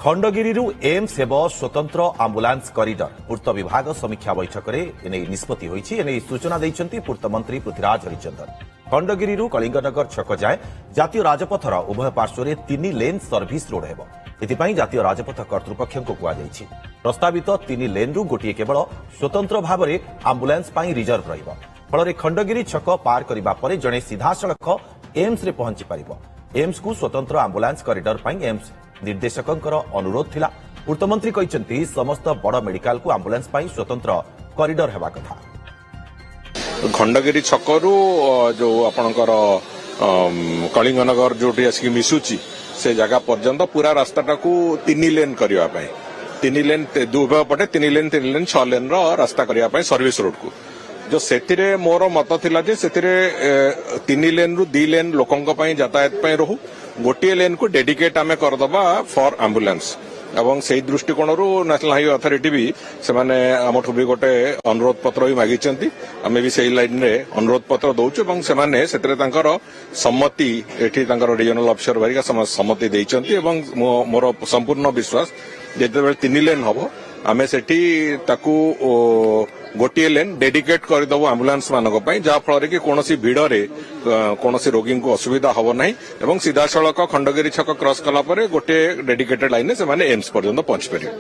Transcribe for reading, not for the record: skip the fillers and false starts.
Khandagiri AIIMS हेब स्वतंत्र ambulance कॉरिडर पूर्त विभाग समीक्षा बैठक में निष्पत्ति होईछि। एने सूचना दैछन्ति पूर्त मंत्री पृथ्वीराज हरिचंदन। खंडगिरी कलिंगनगर छक जाए जातीय राजपथर उभय पार्श्व में 3 लेन सर्विस रोड हेब। एथिपाई जातीय राजपथ कर्तृपक्ष को कुआଯାଇଛି। प्रस्तावित 3 लेन रु गोटे केवल स्वतंत्र भाव में आंबुलांस पाई रिजर्व रहिब। फल खंडगिरी छक पार करिबा परे जणे सीधा सड़क एम्स रे पहुंची पारिब। एम्स को स्वतंत्र आंबुलांस कॉरिडर पाई एम्स निर्देशकंकर अनुरोध थिला। पूर्तमंत्री कहते समस्त बड़ मेडिकल को आंबुलांस पाई स्वतंत्र कॉरिडर हेबा कथा। खंडगिरी छकरू जो आपणकर कलिंगनगर जो मिशुची से जगह पर्यंत पूरा रास्ता को 3 लेन करने 3 लेन उभय पटे 3 लेन 6 लेन रास्ता करने सर्विस रोड को जो से मोर मत थिला जे सेतिरे 3 लेन रु 2 लेन लोकंक यातायात रहू गोटे लेन को डेडिकेट आमे करदबा फॉर एम्बुलेंस एवं से दृष्टिकोण नेशनल हाईवे अथॉरिटी भी से माने हमठु भी गोटे अनुरोध पत्र भी मागिचंती। आमे भी सेही लाइन रे अनुरोध पत्र दउछु एवं से माने सेतरे तांकर सम्मति एठी तांकर रीजनल ऑफिसर वारिका सम्मति देइचंती एवं मोर संपूर्ण विश्वास जेतेबेले 3 लेन हबो आमे सेठी ताकू गोटे लेन डेडिकेट करदेबू आंबुलांस मानक जहाँ फल कि कौन भिड़ कौन रोगी को असुविधा हम ना एवं सीधा सड़क खंडगिरी छक क्रॉस कला गोटे डेडिकेटेड लाइन से एम्स पर्यंत पहुंची पारे।